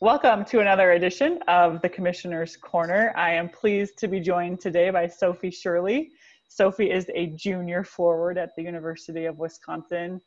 Welcome to another edition of the Commissioner's Corner. I am pleased to be joined today by Sophie Shirley. Sophie is a junior forward at the University of Wisconsin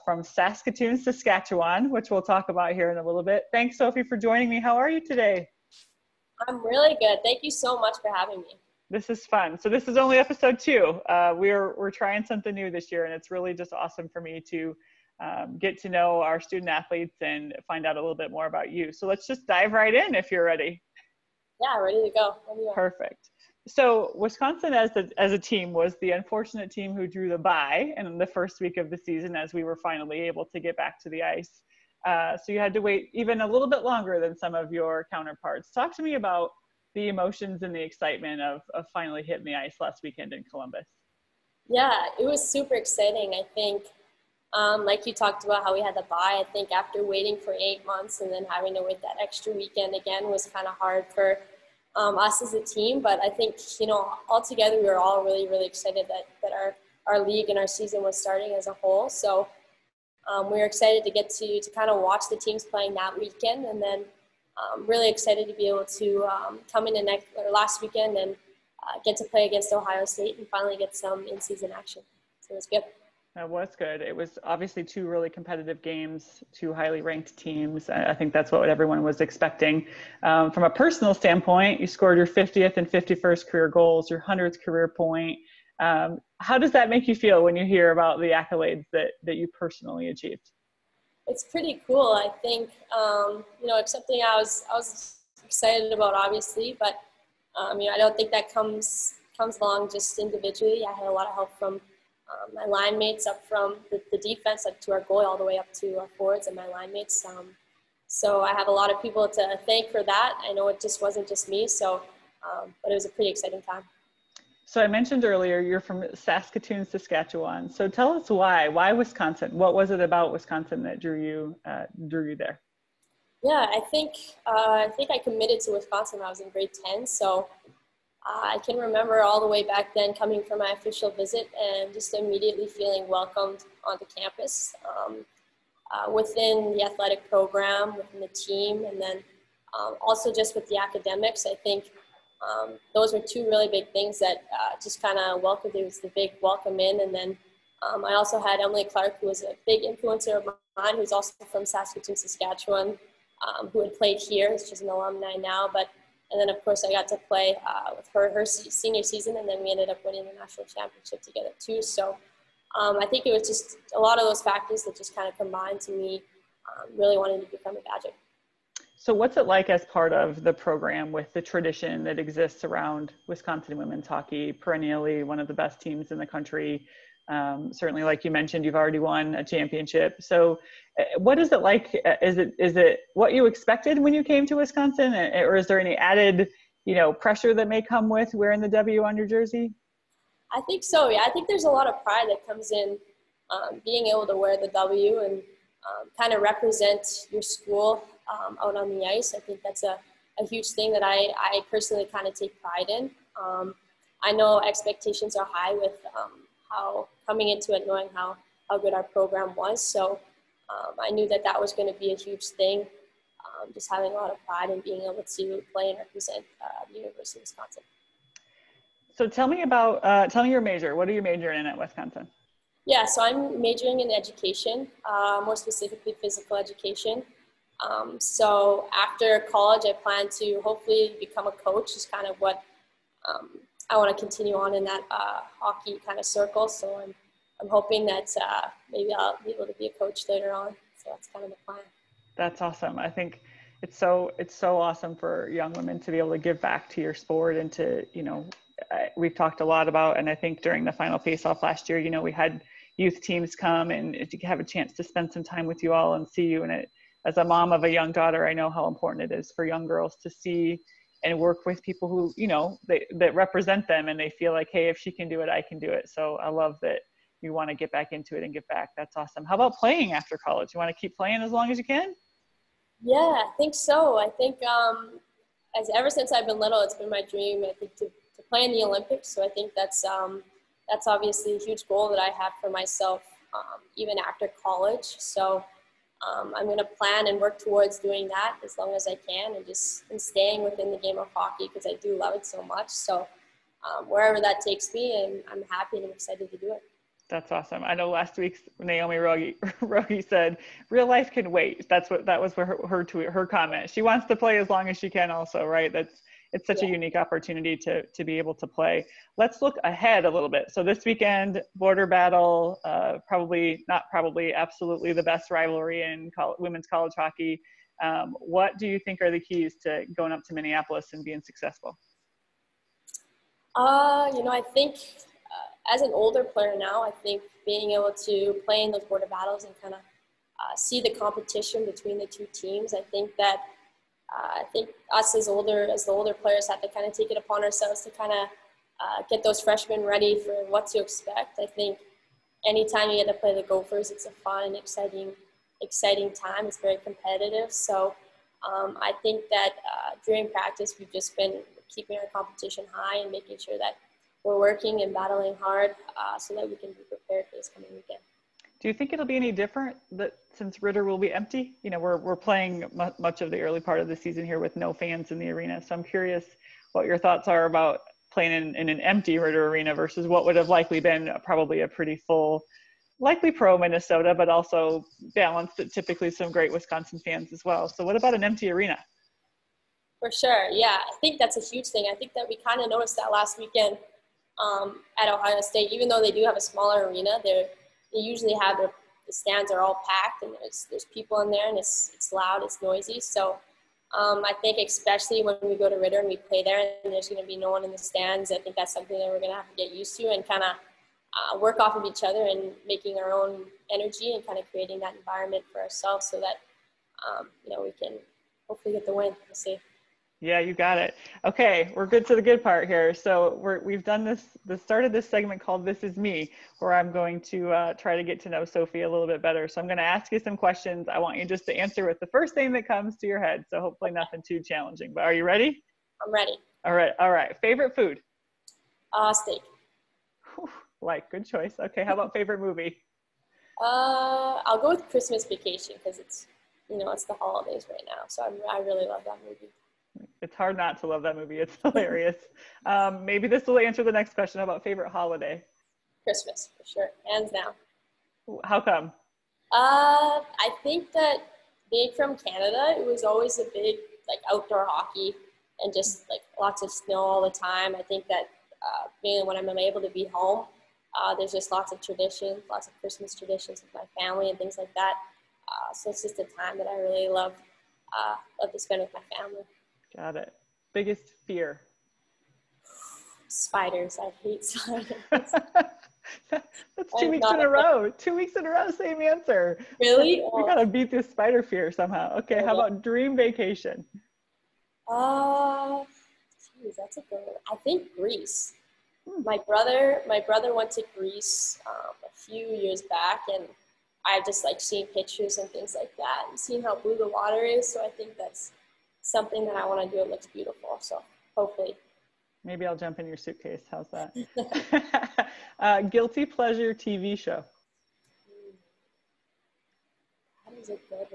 from Saskatoon, Saskatchewan, which we'll talk about here in a little bit. Thanks, Sophie, for joining me. How are you today? I'm really good. Thank you so much for having me. This is fun. So this is only episode 2. We're trying something new this year, and it's really just awesome for me to get to know our student athletes and find out a little bit more about you. So let's just dive right in if you're ready. Yeah, ready to go. Perfect. So Wisconsin as a team was the unfortunate team who drew the bye in the first week of the season as we were finally able to get back to the ice. So you had to wait even a little bit longer than some of your counterparts. Talk to me about the emotions and the excitement of finally hitting the ice last weekend in Columbus. Yeah, it was super exciting. I think, like you talked about how we had the bye, I think after waiting for 8 months and then having to wait that extra weekend again was kind of hard for us as a team. But I think, all together we were all really, really excited that our league and our season was starting as a whole. So we were excited to get to kind of watch the teams playing that weekend, and then really excited to be able to come in last weekend and get to play against Ohio State and finally get some in-season action. So it was good. That was good. It was obviously 2 really competitive games, 2 highly ranked teams. I think that's what everyone was expecting. From a personal standpoint, you scored your 50th and 51st career goals, your 100th career point. How does that make you feel when you hear about the accolades that you personally achieved? It's pretty cool. I think, it's something I was excited about, obviously, but, I don't think that comes along just individually. I had a lot of help from my line mates, up from the defense, like to our goalie, all the way up to our forwards and my line mates. So I have a lot of people to thank for that. I know it just wasn't just me, but it was a pretty exciting time. So I mentioned earlier, you're from Saskatoon, Saskatchewan. So tell us why Wisconsin? What was it about Wisconsin that drew you there? Yeah, I think I committed to Wisconsin when I was in grade 10. So I can remember all the way back then coming for my official visit and just immediately feeling welcomed onto campus within the athletic program, within the team, and then also just with the academics. I think those were 2 really big things that just kind of welcomed. It was the big welcome in, and then I also had Emily Clark, who was a big influencer of mine, who's also from Saskatoon, Saskatchewan, who had played here. She's an alumni now, and then of course I got to play with her senior season, and then we ended up winning the national championship together too. So I think it was just a lot of those factors that just kind of combined to me really wanting to become a Badger. So what's it like as part of the program with the tradition that exists around Wisconsin women's hockey, perennially one of the best teams in the country? Certainly, like you mentioned, you've already won a championship. So what is it like? Is it what you expected when you came to Wisconsin, or is there any added, pressure that may come with wearing the W on your jersey? I think so. Yeah, I think there's a lot of pride that comes in being able to wear the W and kind of represent your school out on the ice. I think that's a huge thing that I personally kind of take pride in. I know expectations are high with how coming into it, knowing how good our program was. So I knew that was going to be a huge thing, just having a lot of pride and being able to play and represent the University of Wisconsin. So tell me your major. What are you majoring in at Wisconsin? Yeah, so I'm majoring in education, more specifically physical education. So after college, I plan to hopefully become a coach, is kind of what I want to continue on in that hockey kind of circle. So I'm hoping that maybe I'll be able to be a coach later on. So that's kind of the plan. That's awesome. I think it's so awesome for young women to be able to give back to your sport and to, we've talked a lot about, and I think during the final face-off last year, we had youth teams come and to have a chance to spend some time with you all and see you. And as a mom of a young daughter, I know how important it is for young girls to see and work with people who, that represent them, and they feel like, hey, if she can do it, I can do it. So I love that you want to get back into it and give back. That's awesome. How about playing after college? You want to keep playing as long as you can? Yeah, I think so. I think ever since I've been little, it's been my dream, I think, to play in the Olympics. So I think that's obviously a huge goal that I have for myself, even after college. So I'm going to plan and work towards doing that as long as I can, and staying within the game of hockey because I do love it so much. So wherever that takes me, and I'm happy and I'm excited to do it. That's awesome. I know last week's Naomi Rogi said, real life can wait. That was her comment. She wants to play as long as she can also, right? It's such a unique opportunity to be able to play. Let's look ahead a little bit. So this weekend, border battle, absolutely the best rivalry in women's college hockey. What do you think are the keys to going up to Minneapolis and being successful? I think as an older player now, I think being able to play in those border battles and kind of see the competition between the two teams, I think us as the older players have to kind of take it upon ourselves to kind of get those freshmen ready for what to expect. I think anytime you get to play the Gophers, it's a fun and exciting time. It's very competitive. So I think that during practice, we've just been keeping our competition high and making sure that we're working and battling hard so that we can be prepared for this coming weekend. Do you think it'll be any different since Ritter will be empty? We're playing much of the early part of the season here with no fans in the arena. So I'm curious what your thoughts are about playing in an empty Ritter arena versus what would have likely been probably a pretty full, likely pro Minnesota, but also balanced typically some great Wisconsin fans as well. So what about an empty arena? For sure. Yeah, I think that's a huge thing. I think that we kind of noticed that last weekend at Ohio State. Even though they do have a smaller arena, they usually have the stands are all packed and there's people in there and it's loud, it's noisy. So I think especially when we go to Ritter and we play there and there's going to be no one in the stands, I think that's something that we're going to have to get used to and kind of work off of each other and making our own energy and kind of creating that environment for ourselves so that, we can hopefully get the win. We'll see. Yeah, you got it. Okay, we're good to the good part here. So we've done started this segment called This Is Me, where I'm going to try to get to know Sophie a little bit better. So I'm going to ask you some questions. I want you just to answer with the first thing that comes to your head. So hopefully nothing too challenging, but are you ready? I'm ready. All right. Favorite food? Steak. Good choice. Okay, how about favorite movie? I'll go with Christmas Vacation because it's the holidays right now. So I really love that movie. It's hard not to love that movie. It's hilarious. Maybe this will answer the next question about favorite holiday. Christmas, for sure. Hands down. How come? I think that being from Canada, it was always a big, outdoor hockey and just, lots of snow all the time. I think that when I'm able to be home, there's just lots of traditions, lots of Christmas traditions with my family and things like that. So it's just a time that I really love to spend with my family. Got it. Biggest fear? Spiders. I hate spiders. That's 2 weeks in a row. 2 weeks in a row, same answer. Really? We gotta beat this spider fear somehow. Okay, how about dream vacation? That's a good one. I think Greece. My brother went to Greece a few years back, and I've just seen pictures and things like that, and seeing how blue the water is. So I think that's something that I want to do. It looks beautiful. So hopefully. Maybe I'll jump in your suitcase. How's that? Guilty pleasure TV show. That is a good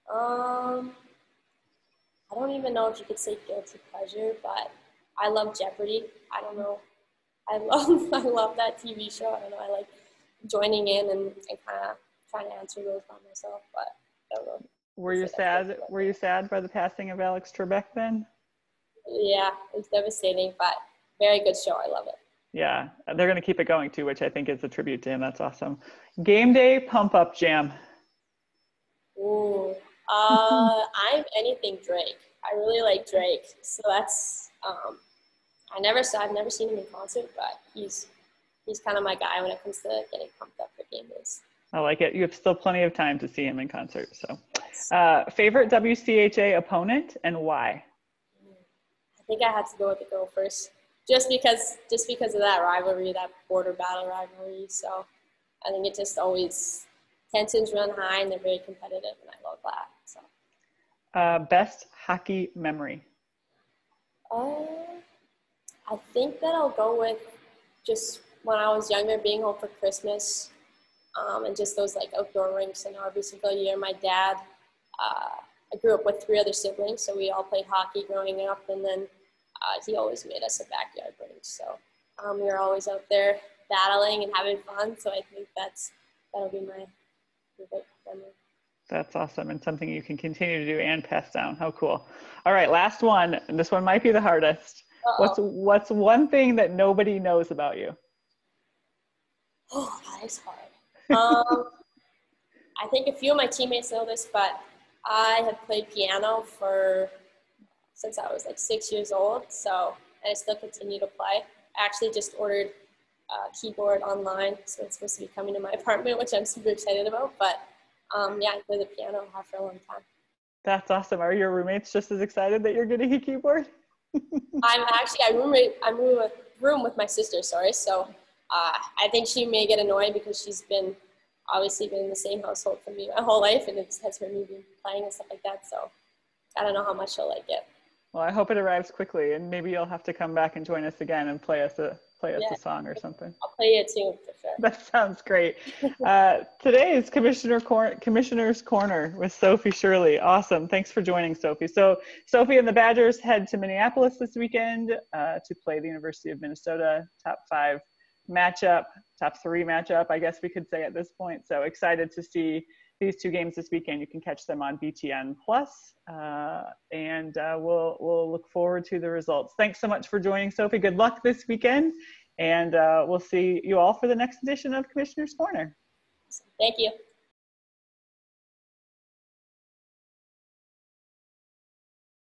one. I don't even know if you could say guilty pleasure, but I love Jeopardy. I don't know. I love that TV show. I don't know. I like joining in and kind of trying to answer those by myself, but I don't know. Were you sad by the passing of Alex Trebek then? Yeah, it was devastating, but very good show. I love it. Yeah, they're going to keep it going too, which I think is a tribute to him. That's awesome. Game day pump up jam. Ooh, I'm anything Drake. I really like Drake, so that's I've never seen him in concert, but he's kind of my guy when it comes to getting pumped up for game days. I like it. You have still plenty of time to see him in concert. So, favorite WCHA opponent and why? I think I had to go with the Gophers, just because of that rivalry, that border battle rivalry. So, I think it just always tensions run high and they're very competitive, and I love that. So, best hockey memory. I think that I'll go with just when I was younger, being home for Christmas. and just those like outdoor rinks. And every single year, my dad, I grew up with 3 other siblings, so we all played hockey growing up, and then he always made us a backyard rink. So we were always out there battling and having fun. So I think that'll be my favorite memory. That's awesome, and something you can continue to do and pass down. How cool. All right, last one. And this one might be the hardest. What's one thing that nobody knows about you? Oh, that is hard. I think a few of my teammates know this, but I have played piano since I was like 6 years old. So I still continue to play. I actually just ordered a keyboard online, so it's supposed to be coming to my apartment, which I'm super excited about. But yeah, I play the piano for a long time. That's awesome. Are your roommates just as excited that you're getting a keyboard? I room with my sister, sorry. So I think she may get annoyed because she's obviously been in the same household for me my whole life, and it has heard me been playing and stuff like that. So I don't know how much she'll like it. Well, I hope it arrives quickly, and maybe you'll have to come back and join us again and play us a song or something. I'll play it too, for sure. That sounds great. Today is Commissioner's Corner with Sophie Shirley. Awesome. Thanks for joining, Sophie. So Sophie and the Badgers head to Minneapolis this weekend to play the University of Minnesota top 3 matchup, I guess we could say at this point. So excited to see these 2 games this weekend. You can catch them on BTN Plus, and we'll look forward to the results. Thanks so much for joining, Sophie. Good luck this weekend, and we'll see you all for the next edition of Commissioner's Corner. Thank you.